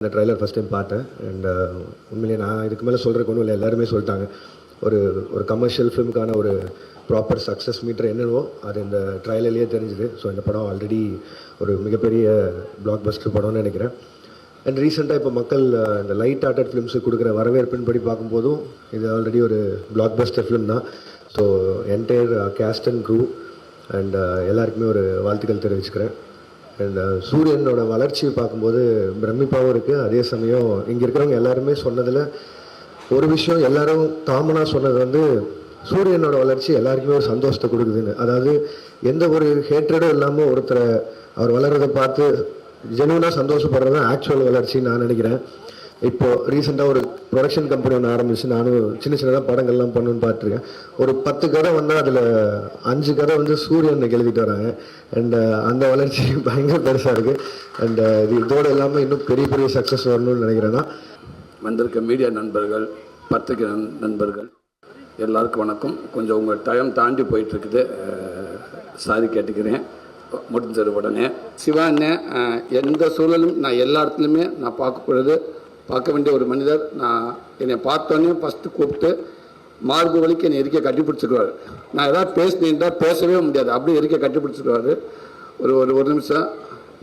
இந்த trailer first time பார்த்தேன். And உண்மையிலே நான் இதுக்கு மேலே சொல்கிறதுக்கு ஒன்றும் இல்லை, எல்லாருமே சொல்லிட்டாங்க. ஒரு ஒரு கமர்ஷியல் ஃபிலிமுக்கான ஒரு ப்ராப்பர் சக்ஸஸ் மீட்டர் என்னவோ அது இந்த ட்ரைலர்லேயே தெரிஞ்சுது. ஸோ இந்த படம் ஆல்ரெடி ஒரு மிகப்பெரிய பிளாக் பஸ்டர் படம்னு நினைக்கிறேன். அண்ட் ரீசெண்டாக இப்போ மக்கள் இந்த லைட் ஹார்ட்டட் ஃபிலிம்ஸுக்கு கொடுக்குற வரவேற்பின்படி பார்க்கும்போதும் இது ஆல்ரெடி ஒரு பிளாக் பஸ்டர் ஃபிலிம் தான். So entire cast and crew and எல்லாருக்குமே ஒரு வாழ்த்துக்கள் தெரிவிச்சுக்கிறேன். அண்ட் சூரியனோட வளர்ச்சியை பார்க்கும்போது பிரமிப்பாகவும் இருக்குது. அதே சமயம் இங்கே இருக்கிறவங்க எல்லாருமே சொன்னதில் ஒரு விஷயம் எல்லாரும் காமனாக சொன்னது வந்து சூரியனோட வளர்ச்சி எல்லாருக்குமே ஒரு சந்தோஷத்தை கொடுக்குதுன்னு. அதாவது எந்த ஒரு ஹேட்ரடும் இல்லாமல் ஒருத்தரை அவர் வளர்கிறத பார்த்து ஜெனுவனாக சந்தோஷப்படுறது தான் ஆக்சுவல் வளர்ச்சின்னு நான் நினைக்கிறேன். இப்போது ரீசெண்டாக ஒரு ப்ரொடக்ஷன் கம்பெனி ஒன்று ஆரம்பிச்சு நானும் சின்ன சின்னதாக படங்கள்லாம் பண்ணணுன்னு பார்த்துருக்கேன். ஒரு 10 கதை வந்தால் அதில் 5 கதை வந்து சூரியனுக்கு எழுதிட்டு வராங்க. அண்ட் அந்த வளர்ச்சி பயங்கர பெருசாக இருக்குது. அண்ட் இதோடு இல்லாமல் இன்னும் பெரிய பெரிய சக்ஸஸ் வரணும்னு நினைக்கிறேன்னா. வந்திருக்க மீடியா நண்பர்கள், பத்திரிகை நண்பர்கள் எல்லாருக்கும் வணக்கம். கொஞ்சம் உங்கள் டைம் தாண்டி போயிட்டுருக்குது, சாரி கேட்டுக்கிறேன். முடிஞ்சது உடனே சிவா அண்ணன் எந்த சூழலும் நான் எல்லா இடத்துலையுமே நான் பார்க்க வேண்டிய ஒரு மனிதர். நான் என்னை பார்த்தோன்னே ஃபஸ்ட்டு கூப்பிட்டு மார்பு வலிக்கு என்னை எரிக்க கட்டி பிடிச்சிடுவார். நான் எதாவது பேசினேன்டா பேசவே முடியாது, அப்படியே எரிக்க கட்டி பிடிச்சிடுவார். ஒரு நிமிஷம்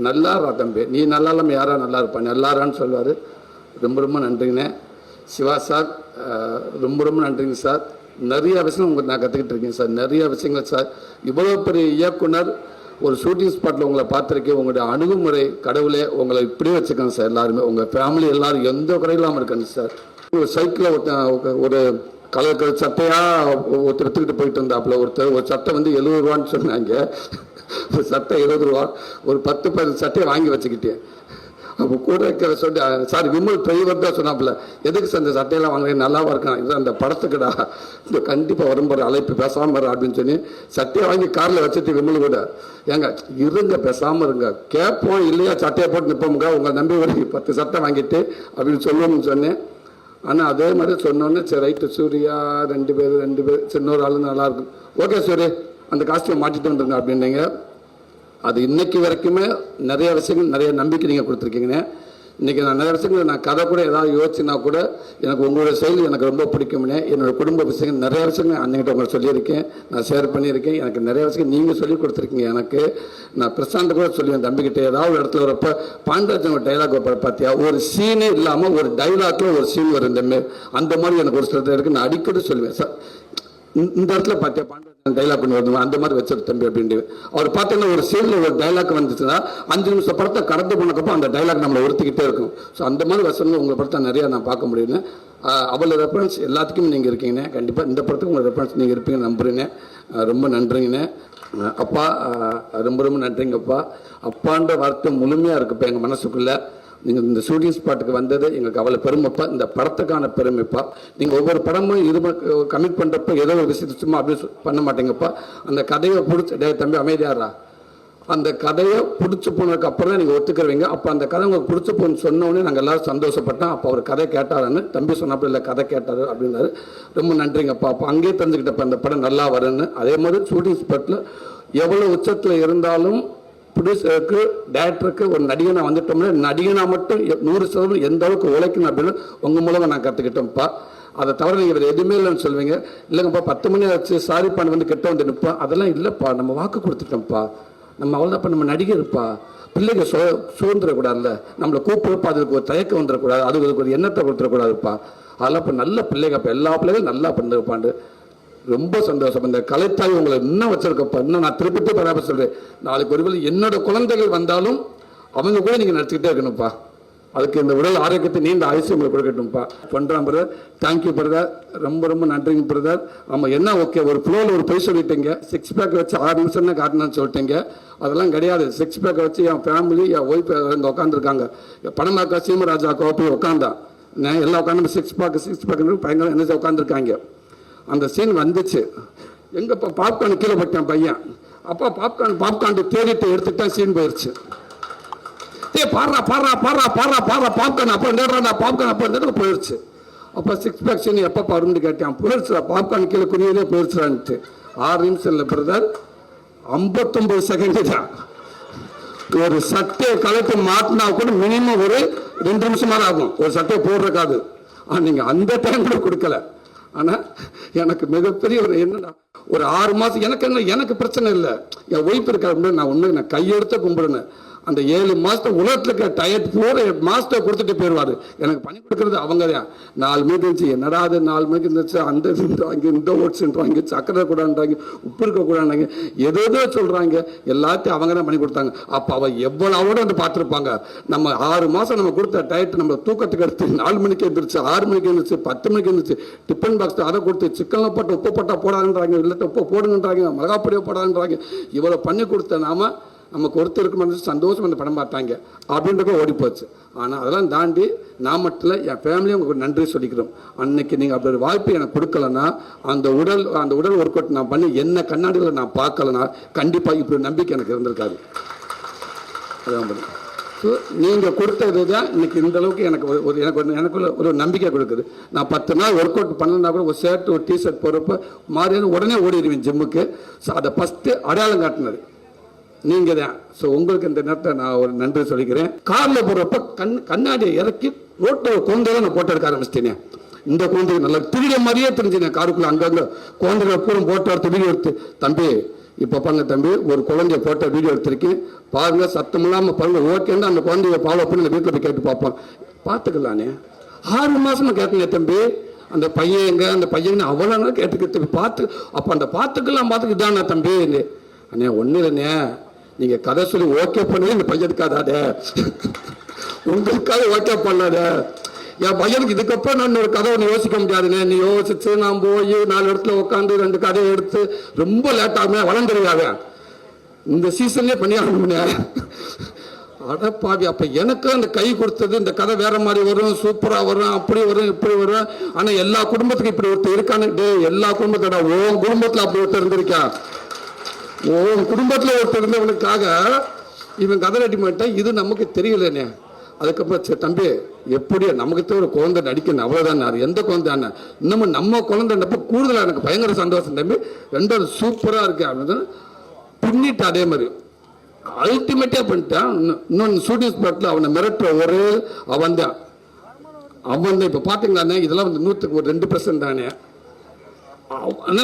நல்லாரா தம்பி, நீ நல்லா இல்லாமல் யாரா நல்லா இருப்பான், நல்லாரான்னு சொல்லுவார். ரொம்ப ரொம்ப நன்றிங்கண்ணே. சிவா சார் ரொம்ப நன்றிங்க சார். நிறைய விஷயம் உங்களுக்கு நான் கற்றுக்கிட்டு இருக்கேன் சார், நிறைய விஷயங்கள் சார். இவ்வளோ பெரிய இயக்குனர் ஒரு ஷூட்டிங் ஸ்பாட்டில் உங்களை பார்த்துருக்கேன். உங்களுடைய அணுகுமுறை கடவுளே உங்களை இப்படியே வச்சுக்கோங்க சார். எல்லாருமே உங்கள் ஃபேமிலி எல்லோரும் எந்த குறையும் இல்லாமல் இருக்கணும் சார். ஒரு சைக்கிளில் ஒரு கலர் சட்டையாக ஒருத்தர் எடுத்துக்கிட்டு போயிட்டு இருந்தாப்புல ஒரு சட்டை வந்து 70 ரூபான்னு சொன்னாங்க. ஒரு சட்டை 20 ரூபா, ஒரு 10-15 சட்டையை வாங்கி வச்சுக்கிட்டேன். அப்போ கூட இருக்கிற சொல்லி சார் விமல் டிரைவர் தான் சொன்னாப்புல, எதுக்கு சார் இந்த சட்டையெல்லாம் வாங்குறேன், நல்லாவா இருக்கான், இது அந்த படத்துக்குடா, இந்த கண்டிப்பாக வரும்போது அழைப்பு பேசாமல் வர அப்படின்னு சொல்லி சட்டையை வாங்கி காரில் வச்சுட்டு விமல் கூட ஏங்க இருங்க பேசாமல் இருங்க, கேட்போம் இல்லையா சட்டையை போட்டு நிற்போமுங்க, உங்களை நம்பி ஒரு 10 சட்டை வாங்கிட்டு அப்படின்னு சொல்லுவோம்னு சொன்னேன். ஆனால் அதே மாதிரி சொன்னோன்னே சரி ரைட்டு சூர்யா 2 பேர் சின்னொரு ஆளு நல்லாயிருக்கும், ஓகே சூரிய அந்த காஸ்டியூம் மாட்டிட்டு வந்துருங்க அப்படின்னீங்க. அது இன்னைக்கு வரைக்குமே நிறைய விஷயங்கள் நிறைய நம்பிக்கை நீங்கள் கொடுத்துருக்கீங்கண்ணே. இன்றைக்கி நான் நிறைய விஷயங்கள் நான் கதை கூட ஏதாவது யோசிச்சுனா கூட எனக்கு உங்களோட செயல் எனக்கு ரொம்ப பிடிக்கும்னே. என்னோடய குடும்ப விஷயங்கள் நிறைய விஷயங்கள் அன்னைக்கிட்ட உங்களுக்கு சொல்லியிருக்கேன், நான் ஷேர் பண்ணியிருக்கேன். எனக்கு நிறைய விஷயம் நீங்கள் சொல்லி கொடுத்துருக்கீங்க. எனக்கு நான் பிரசாந்த் கூட சொல்லுவேன் தம்பிக்கிட்ட ஏதாவது ஒரு இடத்துல வரப்போ பாண்டராஜன் டைலாக் வைப்பார் பார்த்தியா, ஒரு சீனே இல்லாமல் ஒரு டைலாக்ல ஒரு சீன் வரும் அந்த மாதிரி எனக்கு ஒரு சில இருக்குது. நான் அடிக்கடி சொல்லுவேன் சார் இந்த இடத்துல பார்த்தியா பாண்டராஜன் டைலாக் பண்ணி வருது அந்த மாதிரி வச்சிரு தம்பி அப்படின்ட்டு. அவர் பார்த்தீங்கன்னா ஒரு சீனில் ஒரு டைலாக் வந்துச்சுன்னா 5 நிமிஷம் படத்தை கடந்து போனக்கப்போ அந்த டைலாக் நம்மளை உறுத்திக்கிட்டே இருக்கும். ஸோ அந்த மாதிரி வசனங்கள் உங்களை படத்தை நிறையா நான் பார்க்க முடியுங்க. அவ்வளோ ரெஃபரன்ஸ் எல்லாத்துக்கும் நீங்கள் இருக்கீங்கண்ணே. கண்டிப்பாக இந்த படத்துக்கு உங்கள் ரெஃபரன்ஸ் நீங்கள் இருப்பீங்கன்னு நம்புறீங்கண்ணே. ரொம்ப நன்றிங்கண்ணே. அப்பா ரொம்ப நன்றிங்கப்பா. அப்பான்ற வார்த்தை முழுமையாக இருக்குப்பா எங்கள் மனசுக்குள்ளே. நீங்கள் இந்த ஷூட்டிங் ஸ்பாட்டுக்கு வந்தது எங்களுக்கு அவ்வளோ பெருமைப்பா, இந்த படத்துக்கான பெருமைப்பா. நீங்கள் ஒவ்வொரு படமும் இது கமிட் பண்ணுறப்ப ஏதோ ஒரு விஷயத்தை சும்மா அப்படி பண்ண மாட்டேங்கப்பா. அந்த கதையை பிடிச்சி தம்பி அமைதியாரா, அந்த கதையை பிடிச்சி போனதுக்கு அப்புறம் தான் நீங்கள் ஒத்துக்கிறவங்க. அப்போ அந்த கதை உங்களுக்கு பிடிச்சி போன்னு சொன்னோடனே நாங்கள் எல்லோரும் சந்தோஷப்பட்டோம். அப்போ அவர் கதை கேட்டாருன்னு தம்பி சொன்னப்போ இல்லை கதை கேட்டார் அப்படின்னாரு. ரொம்ப நன்றிங்கப்பா. அப்போ அங்கேயே தெரிஞ்சுக்கிட்டப்ப அந்த படம் நல்லா வருன்னு. அதே மாதிரி ஷூட்டிங் ஸ்பாட்டில் எவ்வளோ உச்சத்தில் இருந்தாலும் ப்ரொடியூசருக்கு டைரக்டருக்கு ஒரு நடிகனாக வந்துட்டோம்னா நடிகனாக மட்டும் 100% எந்த அளவுக்கு உழைக்கணும் அப்படின்னு உங்கள் மூலமாக நான் கற்றுக்கிட்டோம்ப்பா. அதை தவிர நீங்கள் வேறு எதுவுமே இல்லைன்னு சொல்லுவீங்க. இல்லைங்கப்பா 10 மணி ஆச்சு சாரி பண்ண வந்து கிட்ட வந்து நிற்போம், அதெல்லாம் இல்லைப்பா, நம்ம வாக்கு கொடுத்துட்டோம்ப்பா, நம்ம அவ்வளோதான்ப்பா, நம்ம நடிகர்ப்பா, பிள்ளைங்க சோர்ந்துடக்கூடாதுல்ல, நம்மளை கூப்பிடுப்பா, அதுக்கு ஒரு தயக்கம் வந்துடக்கூடாது, அதுக்கு ஒரு எண்ணத்தை கொடுத்துடக்கூடாதுப்பா, அதெல்லாம் இப்போ நல்ல பிள்ளைங்கப்பா, எல்லா பிள்ளைகளும் நல்லா பண்ணிருப்பாண்டு. ரொம்ப சந்தோஷம். இந்த கலைத்தாய் உங்களை இன்னும் வச்சிருக்கப்பா. இன்னும் நான் திருப்பி பராமரி சொல்றேன், நாளைக்கு ஒருவேளை என்னோட குழந்தைகள் வந்தாலும் அவங்க கூட நீங்க நடிச்சுக்கிட்டே இருக்கணும்ப்பா. அதுக்கு இந்த உடல் ஆரோக்கியத்தை நீண்ட ஆயுசு உங்களுக்கு கொடுக்கட்டும்ப்பா. பண்றான் பிரதர், தேங்க்யூ பிரதர், ரொம்ப நன்றிங்க பிரதர். ஆமாம் என்ன ஓகே, ஒரு ஃப்ளோவில் ஒரு பொய் சொல்லிட்டீங்க, 6 பேக் வச்சு 6 நிமிஷம் தான் காட்டணும்னு சொல்லிட்டீங்க. அதெல்லாம் கிடையாது. 6 பேக் வச்சு என் ஃபேமிலி என் ஒய்ஃப் இங்கே உட்காந்துருக்காங்க. பணமாக்கா சீமராஜா கோப்பி உட்காந்தா நான் எல்லாம் உட்காந்து 6 பேக் பயங்கரம் என்ன உட்காந்துருக்காங்க. அந்த சீன் வந்துச்சு, எங்கப்பா பாப்கார்ன் கீழே போட்டேன் பையன். அப்பா பாப்கார்ன் தேடிட்டு எடுத்துட்டேன், சீன் போயிடுச்சு. பாடுறா பாப்கார்ன் அப்போ நேரா பாப்கார்ன் அப்போ நேரம் போயிடுச்சு. அப்போ 6 பேக் சீன் எப்போ வரும்னு கேட்டேன். போயிடுச்சுடா பாப்கார்ன் கீழே குறியிலே போயிடுச்சுடான்ட்டு. 6 நிமிஷம் இல்லை பிரதர், 59 செகண்ட் தான். ஒரு சட்டையை கலட்டு மாட்டினா கூட மினிமம் ஒரு 2 நிமிஷம் மேலே ஆகும் ஒரு சட்டையை போடுறதுக்காக. ஆனால் நீங்கள் அந்த டைம் கூட கொடுக்கல. ஆனால் எனக்கு மிகப்பெரிய ஒரு என்னன்னா ஒரு 6 மாதம் எனக்கு பிரச்சனை இல்லை. என் ஒய்ஃப் இருக்காரு, நான் ஒன்று நான் கையெடுத்த கும்பிடுனேன். அந்த 7 மாதத்தை உலகத்தில் இருக்கிற டயட் பூரா மாஸ்டர் கொடுத்துட்டு போயிடுவார். எனக்கு பண்ணி கொடுக்குறது அவங்க தான். 4 மணிக்கு இருந்துச்சு, என்னடா அது 4 மணிக்கு இருந்துச்சு, அந்த இதுன்றாங்க, இந்த ஓட்ஸ்ன்றாங்க, சக்கரை கூடான்றாங்க, உப்பு இருக்க கூடாண்டாங்க, ஏதோ சொல்கிறாங்க. எல்லாத்தையும் அவங்க தான் பண்ணி கொடுத்தாங்க. அப்போ அவள் எவ்வளவோட வந்து பார்த்துருப்பாங்க. நம்ம 6 மாதம் நம்ம கொடுத்த டயட் நம்ம தூக்கத்துக்கு எடுத்து 4 மணிக்கு எழுந்திரிச்சு, 6 மணிக்கு எழுந்திரிச்சு, 10 மணிக்கு எழுந்திரிச்சு, டிஃபன் பாக்ஸ் அதை கொடுத்து சிக்கனில் போட்டு உப்பு போட்டால் போடாதுன்றாங்க, இல்லாட்ட உப்பு போடுங்கன்றாங்க, மிளகாப்பொடியை போடாதுன்றாங்க. இவ்வளோ பண்ணி கொடுத்த நமக்கு ஒருத்தருக்கு வந்து சந்தோஷம் அந்த படம் பார்த்தாங்க அப்படின்றத ஓடி போச்சு. ஆனால் அதெல்லாம் தாண்டி நான் மட்டும் இல்லை, என் ஃபேமிலியும் உங்களுக்கு நன்றி சொல்லிக்கிறோம். அன்னைக்கு நீங்கள் அப்படி ஒரு வாய்ப்பு எனக்கு கொடுக்கலன்னா அந்த உடல் ஒர்க் அவுட் நான் பண்ணி என்ன கண்ணாடியில் நான் பார்க்கலன்னா கண்டிப்பாக இப்படி நம்பிக்கை எனக்கு இருந்திருக்காது. அதான் ஸோ நீங்கள் கொடுத்தது தான் இன்னைக்கு இந்த அளவுக்கு எனக்குள்ள ஒரு நம்பிக்கை கொடுக்குது. நான் 10 நாள் ஒர்க் அவுட் பண்ணலன்னா கூட ஒரு ஷர்ட் ஒரு டிஷர்ட் போடுறப்ப மாறியான உடனே ஓடிடுவேன் ஜிம்முக்கு. ஸோ அதை ஃபஸ்ட்டு அடையாளம் காட்டினது நீங்க தான். ஸோ உங்களுக்கு இந்த நேரத்தை நான் ஒரு நன்றி சொல்லிக்கிறேன். காரில் போடுறப்ப கண்ணாடியை இறக்கி ரோட்டில் குழந்தைகளை நான் போட்டோ எடுக்க ஆரம்பிச்சிட்டேன். இந்த குழந்தைங்க நல்லா திருட மாதிரியே தெரிஞ்சுனேன். காருக்குள்ள அங்கங்கே குழந்தைகளை பூரா போட்டோ எடுத்து வீடியோ எடுத்து, தம்பி இப்போ பாருங்க தம்பி, ஒரு குழந்தைய போட்டோ வீடியோ எடுத்திருக்கேன் பாருங்க, சத்தம் இல்லாமல் பாருங்க, ஓகேன்னா அந்த குழந்தைய ஃபாலோ பண்ணி அந்த வீட்டில் போய் கேட்டு பார்ப்போம். பார்த்துக்கலானே 6 மாசமா கேட்குங்க தம்பி, அந்த பையன் எங்க, அந்த பையன் அவ்வளோ கேட்டுக்கிட்டு பார்த்து, அப்போ அந்த பார்த்துக்கலாம் இதானா தம்பி அண்ணே ஒன்றும் இல்லைண்ணே, நீங்கள் கதை சொல்லி ஓகே பண்ணி இந்த பையனுக்காதாதே, உங்களுக்காக ஓகே பண்ணாத. என் பையனுக்கு இதுக்கப்புறம் நான் ஒரு கதை ஒன்று யோசிக்க முடியாதுண்ணே. நீ யோசிச்சு நான் போய் 4 இடத்துல உட்காந்து 2 கதையை எடுத்து ரொம்ப லேட் ஆகுமே, வளர்ந்துருக்காங்க. இந்த சீசன்லேயே பண்ணி ஆகணும்னே. அடப்பாவி, அப்போ எனக்கு அந்த கை கொடுத்தது இந்த கதை வேற மாதிரி வரும், சூப்பராக வரும், அப்படி வரும் இப்படி வரும். ஆனால் எல்லா குடும்பத்துக்கும் இப்படி ஒருத்தர் இருக்கான்னு, எல்லா குடும்பத்தோட உன் குடும்பத்தில் அப்படி ஒருத்தர் இருந்திருக்கா, உன் குடும்பத்தில் ஒருத்தர் இருந்தவனுக்காக இவன் கதை ரெடி பண்ணிட்டேன். இது நமக்கு தெரியலண்ணே. அதுக்கப்புறம் தம்பி எப்படி நமக்கு ஒரு குழந்தை நடிக்கணும், அவ்வளோதான். அது எந்த குழந்தை அண்ணன் இன்னமும் நம்ம குழந்தைன்றப்ப கூடுதலாக எனக்கு பயங்கர சந்தோஷம் தம்பி. 2 சூப்பராக இருக்கு அப்படின்னு பின்னிட்டு அதே மாதிரி அல்டிமேட்டாக பண்ணிட்டான். இன்னொன்று ஷூட்டிங் ஸ்பாட்டில் அவனை மிரட்டுற அவன் தான். இப்போ பார்த்தீங்களாண்ணே, இதெல்லாம் வந்து 100க்கு ஒரு 2% தானே.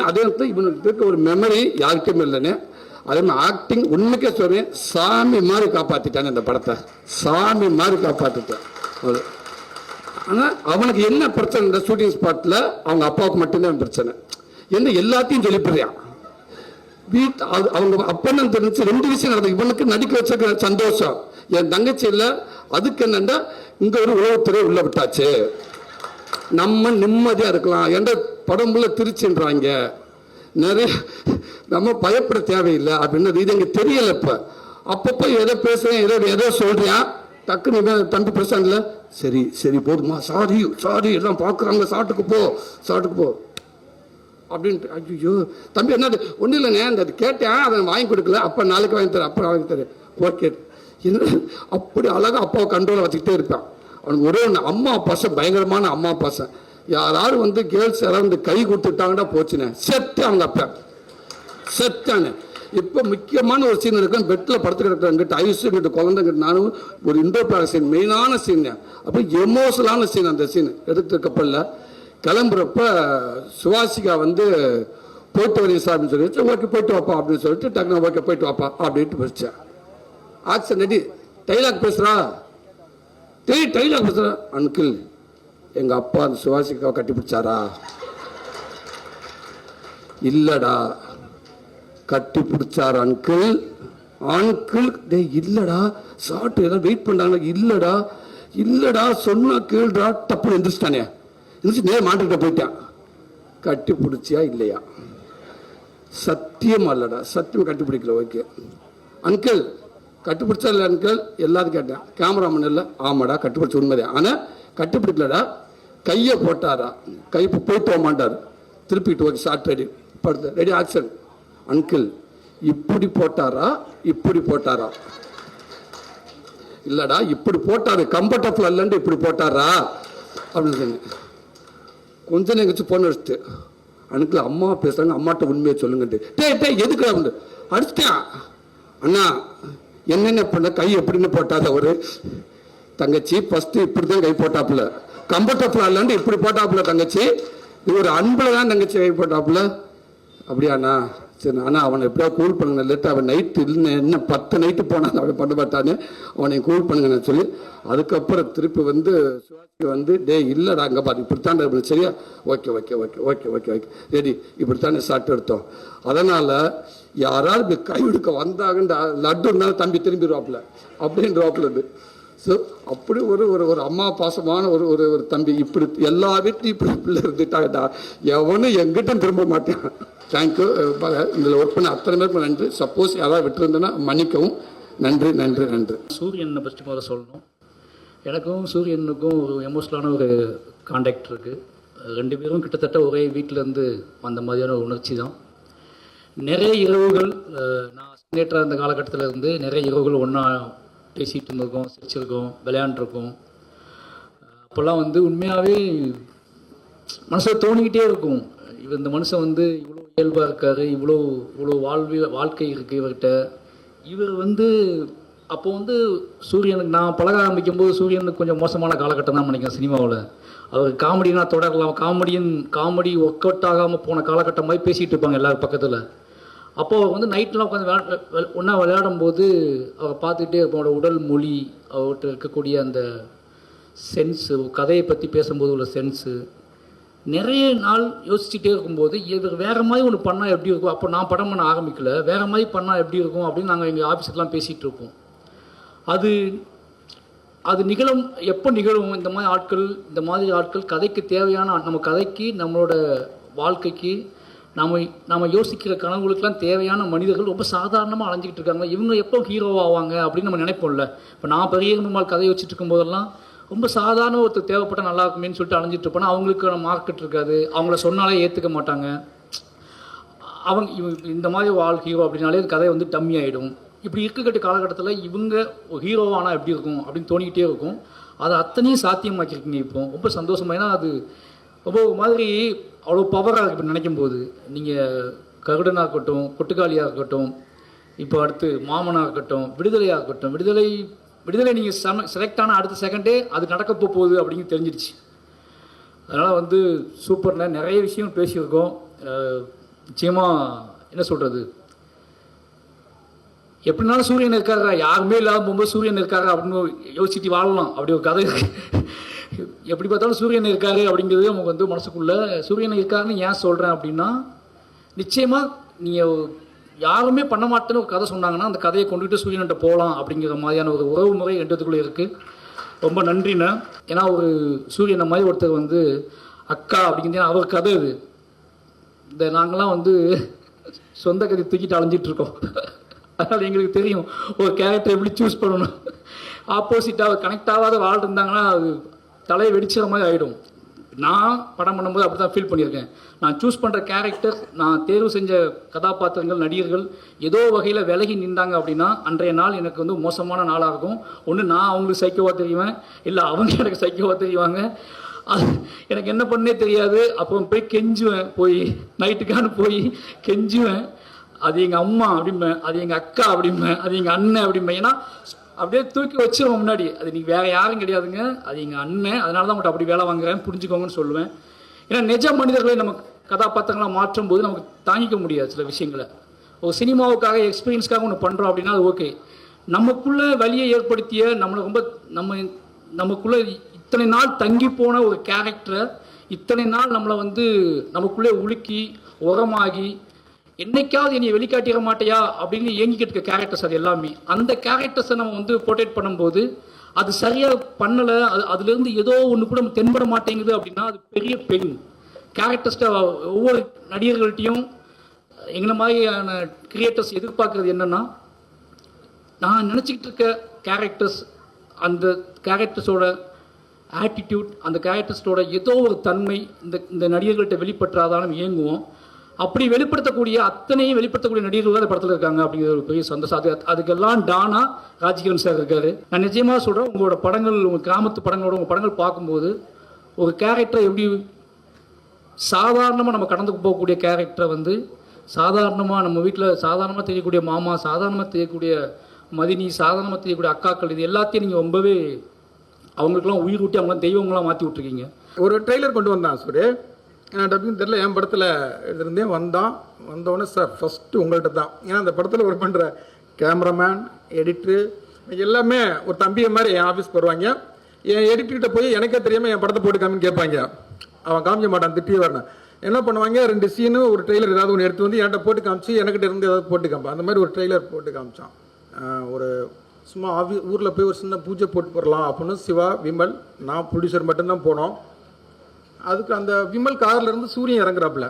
அதே இவனுக்கு ஒரு மெமரி யாருக்குமே இல்லைன்னு. அதே மாதிரி ஆக்டிங் உண்மைக்கே சொல்றேன், சாமி மாதிரி காப்பாத்திட்டாங்க இந்த படத்தை, சாமி மாதிரி காப்பாத்திட்டேன். ஆனால் அவனுக்கு என்ன பிரச்சனை, இந்த ஷூட்டிங் ஸ்பாட்டில் அவங்க அப்பாவுக்கு மட்டும்தான் பிரச்சனை. என்ன எல்லாத்தையும் சொல்லிப்படுறான் அவங்க அப்பன்னு தெரிஞ்சு 2 விஷயம் நடந்தது. இவனுக்கு நடிக்க வச்ச சந்தோஷம், என் தங்கச்சி இல்லை. அதுக்கு என்னன்னா இங்க ஒரு உளவுத்துறை உள்ள விட்டாச்சு, நம்ம நிம்மதியா இருக்கலாம். என்ற படம்புல திருச்சின்றாங்க நிறைய, நம்ம பயப்பட தேவையில்லை அப்படின்னு இது எங்க தெரியல. இப்ப அப்பப்போ எதை பேசுறேன், எதோ சொல்றேன், டக்குன்னு தம்பி பிரசாந்த்ல சரி சரி போதுமா, சாரி எல்லாம் பாக்குறாங்க, சாட்டுக்கு போ அப்படின்ட்டு. ஐயோ தம்பி என்ன ஒன்றும் இல்லைண்ணே, அந்த கேட்டேன் அதை வாங்கி கொடுக்கல, அப்போ நாளைக்கு வாங்கி தரேன், அப்புறம் வாங்கி தரேன். ஓகே என்ன அப்படி அழகா அப்பாவை கண்ட்ரோலை வச்சுக்கிட்டே இருப்பான். அவனுக்கு ஒரே ஒன்று, அம்மா பாசம் பயங்கரமான அம்மா பாசம். யாராவது வந்து கேர்ள்ஸ் யாராவது கை கொடுத்துட்டாங்கன்னா போச்சுனே செத்து அவங்க அப்ப செத்தானே. இப்போ முக்கியமான ஒரு சீன் இருக்கு, பெட்டில் படுத்து கிடக்குறாங்கிட்ட ஐஸ்கிட்ட குழந்தைங்கிட்ட நானும் ஒரு இன்டோர் சீன், மெயினான சீன், அப்போ எமோஷனலான சீன். அந்த சீன் எடுத்த கப்பலில் கிளம்புறப்ப சுவாசிகா வந்து போயிட்டு வரீங்க சார் அப்படின்னு சொல்லி, ஓகே போயிட்டு வாப்பா அப்படின்னு சொல்லிட்டு டக்குனு ஓகே போயிட்டு வாப்பா அப்படின்ட்டு பேசிச்சேன். ஆக்சன் ரெடி, டைலாக் பேசுறா, டைலாக் பேசுற, அங்கிள் எங்க அப்பா அந்த சுவாசிக்காவை கட்டி பிடிச்சாரா? இல்லடா கட்டி பிடிச்சார் அங்கிள். டே இல்லடா, சாப்பிட்டு ஏதாவது வெயிட் பண்ணாங்க, இல்லடா சொன்னா கேள்றா. தப்பு எந்திரிச்சிட்டானே, எந்திரிச்சு நேரம் மாட்டுக்கிட்ட போயிட்டான். கட்டி பிடிச்சியா இல்லையா? சத்தியமா இல்லடா, சத்தியம் கட்டி பிடிக்கல. ஓகே அங்கிள் கட்டுப்பிடிச்சா இல்லை அங்கிள், எல்லாரும் கேட்டேன். கேமராமேன் இல்லை, ஆமாடா கட்டுப்பிடிச்ச உண்மைதான், ஆனால் கட்டுப்பிடிக்கலடா. கையை போட்டாரா? கை போயிட்டு போக மாட்டார், திருப்பிட்டு ஓகே ஷார்ட் ரெடி படுத்து ரெடி ஆக்ஷன். அங்கிள் இப்படி போட்டாரா இப்படி போட்டாரா? இல்லடா இப்படி போட்டாரு, கம்ஃபர்டபுள் இல்லைன்னு இப்படி போட்டாரா அப்படின்னு சொன்னேன். கொஞ்ச நேரம் கழிச்சு போன வச்சுட்டு, அங்கிள் அம்மா பேசுறாங்க, அம்மாட்ட உண்மையை சொல்லுங்கட்டு. டே எதுக்கு அப்படின்னு அடிச்சிட்டேன். அண்ணா என்னென்ன பண்ண, கை எப்படின்னு போட்டாரு அவரு, தங்கச்சி ஃபஸ்ட்டு இப்படி தான் கை போட்டாப்புல, கம்ஃபர்டபுளாக இல்லைன்னு இப்படி போட்டாப்புல தங்கச்சி. இது ஒரு அன்பில் தான் தங்கச்சி கை போட்டாப்புல. அப்படியாண்ணா, சரி அண்ணா அவனை எப்படியா கூல் பண்ணுங்க, லேட்டு அவன் நைட்டு இல்லைன்னு என்ன 10 நைட்டு போனான் அப்படி பண்ண மாட்டான்னு அவனை கூல் பண்ணுங்கன்னு சொல்லி, அதுக்கப்புறம் திருப்பி வந்து சிவாஜி வந்து டே இல்லைடா அங்கே பாரு இப்படித்தான் இருப்பது, சரியா, okay okay okay okay okay okay ready, இப்படித்தானே ஷார்ட் எடுத்தோம். அதனால் யாராவது இப்படி கை எடுக்க வந்தாங்கன்னு லட்டு இருந்தாலும் தம்பி திரும்பிடுவாப்புல அப்படின்றவாப்புல இது. ஸோ அப்படி ஒரு ஒரு ஒரு அம்மா பாசமான ஒரு ஒரு ஒரு தம்பி. இப்படி எல்லா வீட்லையும் இப்படி பிள்ளை இருந்துட்டாங்கடா, எவனும் எங்கிட்டும் திரும்ப மாட்டேன். தேங்க்யூ. இதில் ஒர்க் பண்ண அத்தனை பேருக்கு நன்றி. சப்போஸ் யாராவது விட்டுருந்தேன்னா மன்னிக்கவும். நன்றி நன்றி நன்றி. சூரியனை ஃபஸ்ட்டு முதல்ல சொல்லணும். எனக்கும் சூரியனுக்கும் ஒரு எமோஷனலான ஒரு கான்டாக்ட் இருக்குது. 2 பேரும் கிட்டத்தட்ட ஒரே வீட்டிலேருந்து வந்த மாதிரியான ஒரு உணர்ச்சி தான். நிறைய இரவுகள் நான் சிக்னேட்டராக இருந்த காலகட்டத்தில் இருந்து நிறைய இரவுகள் ஒன்றா பேசிகிட்டு இருந்திருக்கோம், சிரிச்சிருக்கோம், விளையாண்டுருக்கோம். அப்போல்லாம் வந்து உண்மையாகவே மனசில் தோணிக்கிட்டே இருக்கும், இந்த மனுஷன் வந்து இவ்வளோ இயல்பாக இருக்கார், இவ்வளோ இவ்வளோ வாழ்க்கை இருக்குது இவர்கிட்ட. இவர் வந்து அப்போ வந்து சூரியனுக்கு நான் பழக ஆரம்பிக்கும் போது சூரியனுக்கு கொஞ்சம் மோசமான காலகட்டம் தான் நினைக்கிறேன் சினிமாவில். அவர் காமெடினா தொடரலாம், காமெடி ஒர்க் அவுட் ஆகாமல் போன காலகட்டம் மாதிரி பேசிகிட்டு இருப்பாங்க எல்லாரும் பக்கத்தில். அப்போது அவர் வந்து நைட்லாம் உட்காந்து ஒன்றா விளையாடும் போது அவரை பார்த்துக்கிட்டே அவரோட உடல் மொழி, அவர்கிட்ட இருக்கக்கூடிய அந்த சென்ஸு, கதையை பற்றி பேசும்போது உள்ள சென்ஸு, நிறைய நாள் யோசிச்சுட்டே இருக்கும்போது இவர் வேறு மாதிரி ஒன்று பண்ணால் எப்படி இருக்கும். அப்போ நான் படம் பண்ண ஆரம்பிக்கல, வேறு மாதிரி பண்ணால் எப்படி இருக்கும் அப்படின்னு நாங்கள் எங்கள் ஆஃபீஸுக்கெலாம் பேசிகிட்டு இருப்போம். அது நிகழும், எப்போ நிகழும் இந்த மாதிரி ஆட்கள் கதைக்கு தேவையான, நம்ம கதைக்கு நம்மளோட வாழ்க்கைக்கு நம்ம யோசிக்கிற கனவுகளுக்கெல்லாம் தேவையான மனிதர்கள் ரொம்ப சாதாரணமாக அலைஞ்சிக்கிட்டு இருக்காங்க. இவங்க எப்போ ஹீரோ ஆவாங்க அப்படின்னு நம்ம நினைப்போம்ல. இப்போ நான் பெரிய பெருமாள் கதை வச்சுட்டு இருக்கும்போதெல்லாம் ரொம்ப சாதாரண ஒருத்தர் தேவைப்பட்டால் நல்லா இருக்குமேன்னு சொல்லிட்டு அலைஞ்சிட்டு இருப்போன்னா அவங்களுக்கு மார்க்கெட் இருக்காது, அவங்கள சொன்னாலே ஏற்றுக்க மாட்டாங்க. இந்த மாதிரி ஹீரோ அப்படின்னாலே கதை வந்து டம்மி ஆகிடும். இப்படி இருக்கக்கூடிய காலகட்டத்தில் இவங்க ஹீரோவானால் எப்படி இருக்கும் அப்படின்னு தோணிக்கிட்டே இருக்கும். அதை அத்தனையும் சாத்தியமாக்கியிருக்கீங்க இப்போ. ரொம்ப சந்தோஷமாக, ஏன்னா அது ரொம்ப மாதிரி அவ்வளோ பவராக இருக்குது இப்போ நினைக்கும் போது. நீங்கள் கருடனாக இருக்கட்டும், கொட்டுக்காளியாக இருக்கட்டும், இப்போ அடுத்து மாமனாக இருக்கட்டும், விடுதலையாக இருக்கட்டும், விடுதலை நீங்கள் செலக்ட் ஆனால் அடுத்த செகண்டே அது நடக்க போகுது அப்படின்னு தெரிஞ்சிருச்சு. அதனால் வந்து சூப்பர்ண்ணே, நிறைய விஷயம் பேசியிருக்கோம். நிச்சயமாக என்ன சொல்கிறது, எப்படினாலும் சூரியன் இருக்காரா, யாருமே இல்லாத போகும்போது சூரியன் இருக்காரா அப்படின்னு யோசிச்சுட்டு வாழலாம். அப்படி ஒரு கதை இருக்குது. எப்படி பார்த்தாலும் சூரியன் இருக்காரு அப்படிங்கிறது நமக்கு வந்து மனசுக்குள்ளே. சூரியன் இருக்காருன்னு ஏன் சொல்கிறேன் அப்படின்னா, நிச்சயமாக நீங்கள் யாருமே பண்ண மாட்டேன்னு ஒரு கதை சொன்னாங்கன்னா அந்த கதையை கொண்டுகிட்டு சூரியன்கிட்ட போகலாம் அப்படிங்கிற மாதிரியான ஒரு உறவு முறை ரெண்டுத்துக்குள்ளே இருக்குது. ரொம்ப நன்றிண்ணே. ஏன்னா ஒரு சூரியனை மாதிரி ஒருத்தர் வந்து அக்கா அப்படிங்கிறது அவர் கதை. இது இந்த நாங்களாம் வந்து சொந்த கதை தூக்கிட்டு அலைஞ்சிட்ருக்கோம். அதனால் எங்களுக்கு தெரியும் ஒரு கேரக்டர் எப்படி சூஸ் பண்ணணும். ஆப்போசிட்டாக கனெக்ட் ஆகாத வாழ் இருந்தாங்கன்னா அது தலையை வெடிச்சிற மாதிரி ஆகிடும். நான் படம் பண்ணும்போது அப்படி தான் ஃபீல் பண்ணியிருக்கேன். நான் சூஸ் பண்ணுற கேரக்டர், நான் தேர்வு செஞ்ச கதாபாத்திரங்கள், நடிகர்கள் ஏதோ வகையில் விலகி நின்றாங்க அப்படின்னா அன்றைய நாள் எனக்கு வந்து மோசமான நாளாக இருக்கும். ஒன்று நான் அவங்களுக்கு சைக்கோவாக தெரியுவேன், இல்லை அவங்க எனக்கு சைக்கோவாக தெரியுவாங்க. அது எனக்கு என்ன பண்ணே தெரியாது. அப்புறம் போய் கெஞ்சுவேன், போய் நைட்டுக்கான போய் கெஞ்சுவேன். அது எங்கள் அம்மா அப்படிம்பேன், அது எங்கள் அக்கா அப்படிம்பேன், அது எங்கள் அண்ணன் அப்படிம்பேன். ஏன்னா அப்படியே தூக்கி வச்சிருவோம் முன்னாடி. அது நீங்கள் வேறு யாரும் கிடையாதுங்க, அது எங்கள் அண்ணன், அதனால தான் உங்கள்கிட்ட அப்படி வேலை வாங்குறேன், புரிஞ்சுக்கோங்கன்னு சொல்லுவேன். ஏன்னா நிஜ மனிதர்களை நம்ம கதாபாத்திரங்களாக மாற்றும் போது நமக்கு தாங்கிக்க முடியாது சில விஷயங்களை. ஒரு சினிமாவுக்காக எக்ஸ்பீரியன்ஸ்க்காக ஒன்று பண்ணுறோம் அப்படின்னா அது ஓகே. நமக்குள்ளே வலியை ஏற்படுத்திய நம்மளை ரொம்ப நமக்குள்ளே இத்தனை நாள் தங்கி போன ஒரு கேரக்டரை இத்தனை நாள் நம்மளை வந்து நமக்குள்ளே உலுக்கி உரமாகி என்னைக்காவது என்னை வெளிக்காட்டிட மாட்டியா அப்படின்னு ஏங்கிக்கிட்டு இருக்க கேரக்டர்ஸ் அது எல்லாமே. அந்த கேரக்டர்ஸை நம்ம வந்து போர்ட்ரேட் பண்ணும்போது அது சரியாக பண்ணலை, அதுலேருந்து ஏதோ ஒன்று கூட தென்பட மாட்டேங்குது அப்படின்னா அது பெரிய பெயின். கேரக்டர்ஸ்ட ஒவ்வொரு நடிகர்கள்ட்டையும் எங்களை மாதிரியான கிரியேட்டர்ஸ் எதிர்பார்க்குறது என்னென்னா, நான் நினச்சிக்கிட்டு இருக்க கேரக்டர்ஸ், அந்த கேரக்டர்ஸோட ஆட்டிடியூட், அந்த கேரக்டர்ஸோட ஏதோ ஒரு தன்மை இந்த நடிகர்கள்ட்ட வெளிப்பற்றாதாலும் இயங்குவோம். அப்படி வெளிப்படுத்தக்கூடிய அத்தனையும் வெளிப்படுத்தக்கூடிய நடிகர்கள் தான் படத்தில் இருக்காங்க அப்படிங்கிற ஒரு பெரிய சந்தோஷம். அதுக்கெல்லாம் டானா ராஜ்கிரண் சார் இருக்காரு. நான் நிச்சயமாக சொல்கிறேன், உங்களோட படங்கள், உங்கள் கிராமத்து படங்களோட உங்கள் படங்கள் பார்க்கும்போது ஒரு கேரக்டரை எப்படி சாதாரணமாக நம்ம கடந்து போகக்கூடிய கேரக்டரை வந்து சாதாரணமாக நம்ம வீட்டில் சாதாரணமாக தெரியக்கூடிய மாமா, சாதாரணமாக தெரியக்கூடிய மதினி, சாதாரணமாக தெரியக்கூடிய அக்காக்கள், இது எல்லாத்தையும் நீங்கள் ரொம்பவே அவங்களுக்குலாம் உயிர் ஊட்டி அவங்களாம் தெய்வங்களாம் மாற்றி விட்ருக்கீங்க. ஒரு ட்ரெய்லர் கொண்டு வந்தான் சூரி, டப்பிங் தெரியல, என் படத்தில் இருந்தே வந்தோடனே சார் ஃபஸ்ட்டு உங்கள்கிட்ட தான். ஏன்னா அந்த படத்தில் ஒர்க் பண்ணுற கேமராமேன், எடிட்ரு எல்லாமே ஒரு தம்பியை மாதிரி என் ஆஃபீஸ்க்கு வருவாங்க. என் எடிட்டர்கிட்ட போய் எனக்கே தெரியாமல் என் படத்தை போட்டு காமின்னு கேட்பாங்க. அவன் காமிக்க மாட்டான், திட்டி வரணும். என்ன பண்ணுவாங்க, 2 சீனு ஒரு ட்ரெய்லர் ஏதாவது ஒன்று எடுத்து வந்து என்கிட்ட போட்டு காமிச்சு எனக்கிட்ட இருந்து ஏதாவது போட்டு காமிப்பான். அந்த மாதிரி ஒரு ட்ரெய்லர் போட்டு காமிச்சான். ஒரு சும்மா ஊரில் போய் ஒரு சின்ன பூஜை போட்டு போடலாம் அப்படின்னு சிவா, விமல், நான் ப்ரொடியூசர் மட்டும்தான் போனோம். அதுக்கு அந்த விமல் கார்லேருந்து சூரியன் இறங்குறாப்புல.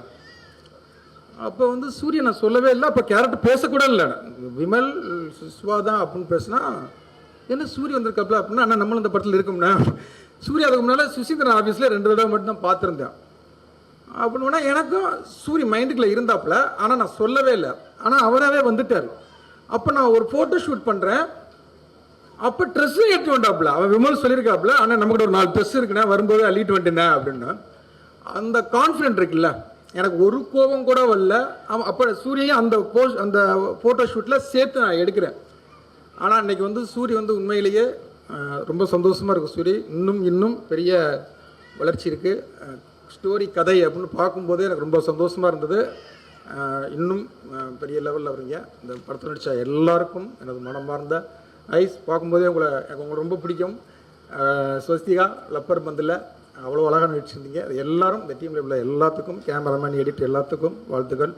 அப்போ வந்து சூரியன் நான் சொல்லவே இல்லை, அப்போ கேரக்டர் பேசக்கூட இல்லை. விமல் சிவா தான் அப்படின்னு பேசுனா, என்ன சூரிய வந்திருக்காப்புல அப்படின்னா, அண்ணா நம்மளும் இந்த படத்தில் இருக்கோம்னா. சூரிய அதுக்கு முன்னால் சுசீந்திரன் ஆஃபீஸில் 2 தடவை மட்டும் தான் பார்த்துருந்தேன். அப்படின்னா எனக்கும் சூரிய மைண்டுக்குள்ளே இருந்தாப்புல, ஆனால் நான் சொல்லவே இல்லை. ஆனால் அவராகவே வந்துட்டார். அப்போ நான் ஒரு ஃபோட்டோ ஷூட் பண்ணுறேன். அப்போ ட்ரெஸ்ஸும் எடுத்து வந்தாப்புல. அவன் விமல் சொல்லியிருக்காப்புல, ஆனால் நம்மகிட்ட ஒரு 4 ட்ரெஸ் இருக்குண்ணே, வரும்போது அள்ளிட்டு வந்துட்டேன் அப்படின்னு. அந்த கான்ஃபிடென்ட் இருக்குல்ல, எனக்கு ஒரு கோபம் கூட வரல. அப்போ சூரியன் அந்த ஃபோட்டோ ஷூட்டில் சேர்த்து நான் எடுக்கிறேன். ஆனால் அன்றைக்கி வந்து சூரிய வந்து உண்மையிலேயே ரொம்ப சந்தோஷமாக இருக்குது. சூரிய இன்னும் பெரிய வளர்ச்சி இருக்குது. ஸ்டோரி கதை அப்படின்னு பார்க்கும்போதே எனக்கு ரொம்ப சந்தோஷமாக இருந்தது. இன்னும் பெரிய லெவலில் வரீங்க. இந்த படத்தில் நடித்த எல்லாருக்கும் எனது மனமார்ந்த ஐஸ். பார்க்கும்போதே எனக்கு ரொம்ப பிடிக்கும். ஸ்வஸ்திகா லப்பர் பந்தில் அவ்வளோ அழகாக நடிச்சிருந்தீங்க. அது எல்லாரும் இந்த டீமில் உள்ள எல்லாத்துக்கும், கேமராமேன், எடிட் எல்லாத்துக்கும் வாழ்த்துக்கள்.